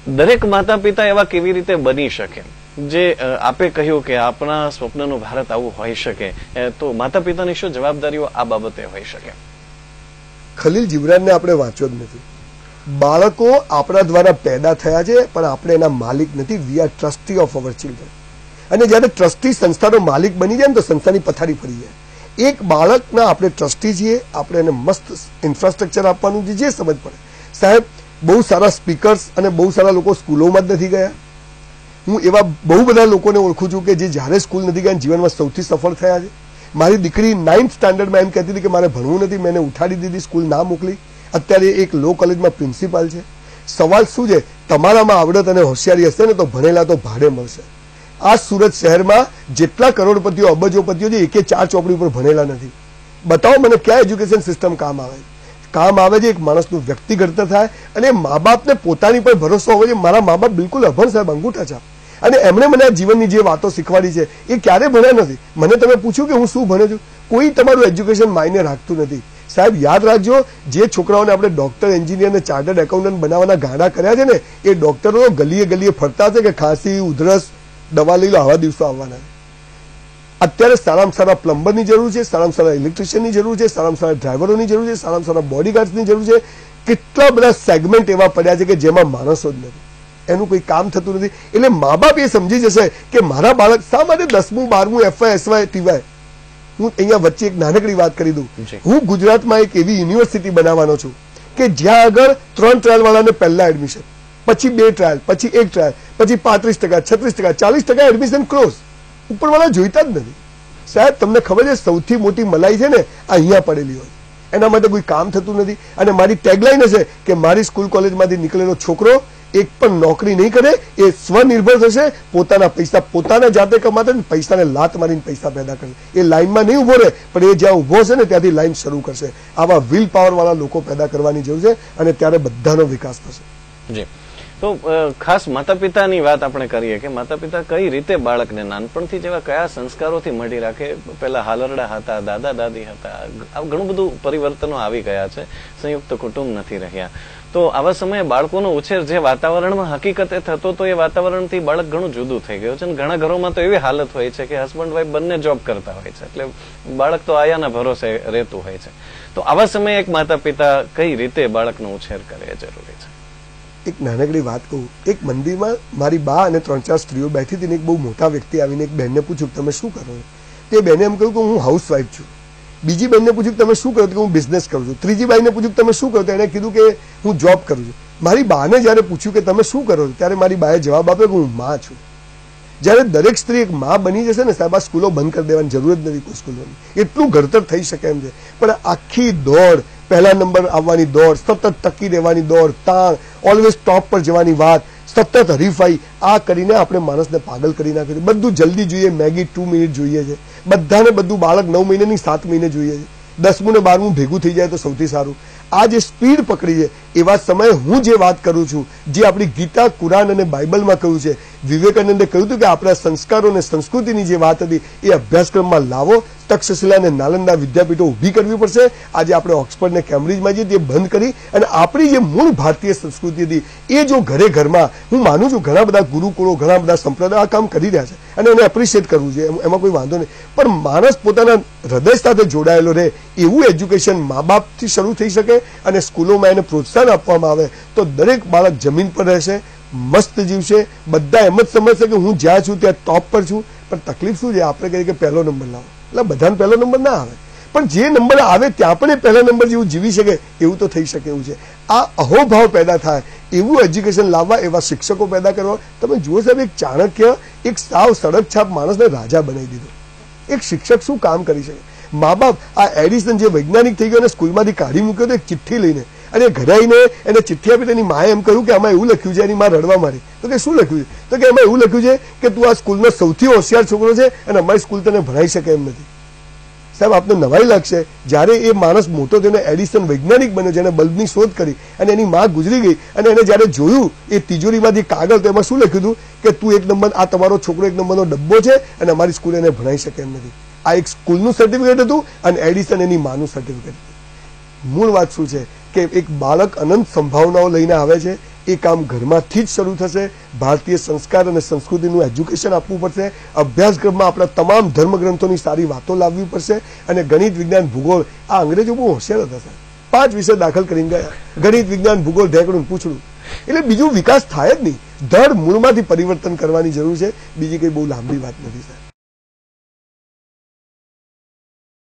દરેક માતા પિતા એવા કેવી રીતે બની શકે? જે આપે કહ્યું કે આપણા સ્વપ્નનું ભારત આવું હોઈ શકે, તો માતા પિતાની શું જવાબદારીઓ આ બાબતે હોઈ શકે? ખલીલ જીબ્રાનને આપણે વાંચ્યો જ નથી. બાળકો આપણા દ્વારા પેદા થયા છે, પણ આપણે એના માલિક નથી. We are trustee of our children. અને જયારે ટ્રસ્ટી સંસ્થાનો માલિક બની જાય ને તો સંસ્થાની પથારી ફરી જાય. એક બાળકના આપણે ટ્રસ્ટી છીએ, આપણે એને મસ્ત ઇન્ફ્રાસ્ટ્રક્ચર આપવાનું છે, જે સમજ પડે. સાહેબ, બહુ સારા સ્પીકર્સ અને બહુ સારા લોકો સ્કૂલોમાં જ નથી ગયા. હું એવા બહુ બધા લોકોને ઓળખું છું કે જે જ્યારે સ્કૂલ નથી ગયા જીવનમાં સૌથી સફળ થયા છે. મારી દીકરી 9th સ્ટાન્ડર્ડમાં એમ કહેતી હતી કે મારે ભણવું નથી, મેં એને ઉઠાડી દીધી, સ્કૂલ ના મોકલી. અત્યારે એક લો કોલેજમાં પ્રિન્સિપાલ છે. સવાલ શું છે? તમારામાં આવડત અને હોશિયારી હશે ને તો ભણેલા તો ભાડે મળશે. આ સુરત શહેરમાં જેટલા કરોડપતિઓ અબજોપતિઓ છે, એકે 4 ચોપડી ઉપર ભણેલા નથી. બતાવો મને ક્યાં એજ્યુકેશન સિસ્ટમ કામ આવે છે? કામ આવે છે એક માણસનું વ્યક્તિ ઘડતર થાય અને મા બાપને પોતાની પર ભરોસો હોવો જોઈએ. મારા મા બાપ બિલકુલ અભણ સાહેબ, અંગૂઠા છાપ. અને એમણે મને આ જીવનની જે વાતો શીખવાડી છે એ ક્યારે ભણ્યા નથી. મને તમે પૂછ્યું કે હું શું ભણ્યો છું? કોઈ તમારું એજ્યુકેશન માયને રાખતું નથી. સાહેબ યાદ રાખજો, જે છોકરાઓને આપણે ડોક્ટર, એન્જિનિયર અને ચાર્ટર્ડ એકાઉન્ટન્ટ બનાવવાના ગાડા કર્યા છે ને, એ ડોક્ટરો ગલીએ ગલીએ ફરતા છે કે ખાંસી, ઉધરસ, દવા લઈ લો, આવા દિવસો આવવાના છે. અત્યારે સારામાં સારા પ્લમ્બરની જરૂર છે, સારામાં સારા ઇલેક્ટ્રિશિયનની જરૂર છે, સારામાં સારા ડ્રાઈવરોની જરૂર છે, સારામાં સારા બોડીગાર્ડ્સની જરૂર છે. કેટલા બધા સેગમેન્ટ એવા પડ્યા છે કે જેમાં માણસો જ નથી, એનું કોઈ કામ થતું નથી. એટલે મા બાપ એ સમજી જશે કે મારા બાળક શા માટે 10મું 12મું FY SY TY. હું અહીંયા વચ્ચે એક નાનકડી વાત કરી દઉં. હું ગુજરાતમાં એક એવી યુનિવર્સિટી બનાવવાનો છું કે જ્યાં આગળ 3 ટ્રાયલ વાળાને પહેલા એડમિશન, પછી 2 ટ્રાયલ, પછી 1 ટ્રાયલ, પછી 35%, 36%, 40% એડમિશન ક્લોઝ. ઉપરવાળા જોઈતા જ નથી. સાહેબ તમને ખબર છે સૌથી મોટી મલાઈ છે ને આ અહીંયા પડેલી હોય, એના માટે કોઈ કામ થતું નથી. અને મારી ટેગલાઈન હશે કે મારી સ્કૂલ કોલેજમાંથી નીકળેલો છોકરો એક પણ નોકરી નહીં કરે, એ સ્વનિર્ભર થશે, પોતાના પૈસા પોતાના જાતે કમાશે, પૈસાને લાત મારીને પૈસા પેદા કરશે. એ લાઈનમાં નહીં ઉભો રહે, પણ એ જ્યાં ઉભો છે ને ત્યાંથી લાઈન શરૂ કરશે. આવા વિલ પાવર વાળા લોકો પેદા કરવાની જરૂર છે અને ત્યારે બધાનો વિકાસ થશે. જી, તો ખાસ માતા પિતાની વાત આપણે કરીએ કે માતા પિતા કઈ રીતે બાળકને નાનપણથી જેવા કયા સંસ્કારોથી મળી રાખે. પેલા હાલરડા હતા, દાદા દાદી હતા, ઘણું બધું પરિવર્તનો આવી ગયા છે, સંયુક્ત કુટુંબ નથી રહ્યા. તો આવા સમયે બાળકોનો ઉછેર જે વાતાવરણમાં હકીકતે થતો તો એ વાતાવરણથી બાળક ઘણું જુદું થઈ ગયું છે. અને ઘણા ઘરોમાં તો એવી હાલત હોય છે કે હસબન્ડ વાઈફ બંને જોબ કરતા હોય છે, એટલે બાળક તો આયાના ભરોસે રહેતું હોય છે. તો આવા સમયે એક માતા પિતા કઈ રીતે બાળકનો ઉછેર કરે એ જરૂરી છે. એક નાનકડી વાત કહું. એક મંદિરમાં મારી બા અને 3-4 સ્ત્રીઓ બેઠી હતી ને એક બહુ મોટા વ્યક્તિ આવીને એક બહેનને પૂછ્યું તમે શું કરો છો? તે બહેને એમ કહ્યું કે હું હાઉસવાઈફ છું. બીજી બહેનને પૂછ્યું તમે શું કરો? કે હું બિઝનેસ કરું છું. ત્રીજી બાઈને પૂછ્યું તમે શું કરો? એને કીધું કે હું જોબ કરું છું. મારી બાને જયારે પૂછ્યું કે તમે શું કરો છો, ત્યારે મારી બાએ જવાબ આપ્યો કે હું માં છું. જયારે દરેક સ્ત્રી એક માં બની જશે ને સાહેબ, આ સ્કૂલો બંધ કરી દેવાની જરૂર જ નથી. કોઈ સ્કૂલોની એટલું ઘડતર થઈ શકે એમ છે. પણ આખી દોડ, પહેલા નંબર આવવાની દોડ, સતત ટકી રહેવાની દોડ, તાણ, ઓલવેઝ ટોપ પર જવાની વાત, સતત હરીફાઈ, આ કરીને આપણે માણસને પાગલ કરી નાખ્યું. બધું જલ્દી જોઈએ, મેગી 2 મિનિટ જોઈએ છે બધાને. બધું બાળક 9 મહિને નહીં 7 મહિને જોઈએ છે. 10મું ને 12મું ભેગું થઈ જાય તો સૌથી સારું. આ જે સ્પીડ પકડી છે એવા સમયે હું જે વાત કરું છું, જે આપણી ગીતા, કુરાન અને બાઇબલમાં કહ્યું છે, વિવેકાનંદે કહ્યું હતું કે આપણા સંસ્કારો અને સંસ્કૃતિની જે વાત હતી એ અભ્યાસક્રમમાં લાવો. તક્ષશિલા અને નાલંદા વિદ્યાપીઠો ઊભી કરવી પડશે. આજે આપણે ઓક્સફર્ડ ને કેમ્બ્રિજમાં જે બંધ કરી અને આપણી જે મૂળ ભારતીય સંસ્કૃતિ હતી એ જો ઘરે ઘરમાં, હું માનું છું ઘણા બધા ગુરુકુળો, ઘણા બધા સંપ્રદાયો આ કામ કરી રહ્યા છે અને એને એપ્રિશિએટ કરવું જોઈએ, એમાં કોઈ વાંધો નહીં. પણ માણસ પોતાના હૃદય સાથે જોડાયેલો રહે એવું એજ્યુકેશન મા બાપથી શરૂ થઈ શકે અને સ્કૂલોમાં એને પ્રોત્સાહન આપવામાં આવે તો દરેક બાળક જમીન પર રહેશે, મસ્ત જીવશે. બધા એમ જ સમજશે કે હું જ્યાં છું ત્યાં ટોપ પર છું. પણ તકલીફ શું છે? આપણે કહીએ કે પહેલો નંબર લાવો, એટલે બધાને પહેલો નંબર ના આવે, પણ જે નંબર આવે ત્યાં પણ એ પહેલા નંબર જેવું જીવી શકે એવું તો થઈ શકે એવું છે. આ અહોભાવ પેદા થાય એવું એજ્યુકેશન લાવવા, એવા શિક્ષકો પેદા કરવા. તમે જુઓ સાહેબ, એક ચાણક્ય એક સાવ સડક છાપ માણસને રાજા બનાવી દીધો. એક શિક્ષક શું કામ કરી શકે? મા બાપ આ એડિસન જે વૈજ્ઞાનિક થઈ ગયો અને સ્કૂલમાંથી કાઢી મૂક્યો તો એક ચિઠ્ઠી લઈને, અને ઘરે આવીને એને ચિઠ્ઠી આપી તેની માએ એમ કહ્યું કે આમાં એવું લખ્યું છે. એની મા રડવા માંડી. તો કે શું લખ્યું છે? તો કે એમાં એવું લખ્યું છે કે તું આ સ્કૂલનો સૌથી હોશિયાર છોકરો છે અને અમારી સ્કૂલ તને ભણાઈ શકે એમ નથી. સાહેબ આપને નવાઈ લાગશે, જયારે એ માણસ મોટો થયો, એડિસન વૈજ્ઞાનિક બન્યો, જેને બલ્બની શોધ કરી અને એની માં ગુજરી ગઈ અને એને જયારે જોયું એ તિજોરીમાંથી કાગળ, તો એમાં શું લખ્યું હતું કે તું 1 નંબર, આ તમારો છોકરો 1 નંબરનો ડબ્બો છે અને અમારી સ્કૂલ એને ભણાઈ શકે એમ નથી. આ એક સ્કૂલનું સર્ટિફિકેટ હતું અને એડિસન એની માનું સર્ટિફિકેટ હતું. મૂળ વાત શું છે કે એક બાળક અનંત સંભાવનાઓ લઈને આવે છે એ કામ ઘરમાંથી જ શરૂ થશે. ભારતીય સંસ્કાર અને સંસ્કૃતિનું એજ્યુકેશન આપવું પડશે. અભ્યાસક્રમમાં આપણા તમામ ધર્મગ્રંથોની સારી વાતો લાવવી પડશે. અને ગણિત, વિજ્ઞાન, ભૂગોળ, આ અંગ્રેજો બહુ હોશિયાર હતા સાહેબ. 5 વિષય દાખલ કરીને ગયા. ગણિત, વિજ્ઞાન, ભૂગોળ, ઢેકણું પૂછડું. એટલે બીજું વિકાસ થાય જ નહીં. ધડ મૂળમાંથી પરિવર્તન કરવાની જરૂર છે. બીજી કઈ બહુ લાંબી વાત નથી સાહેબ.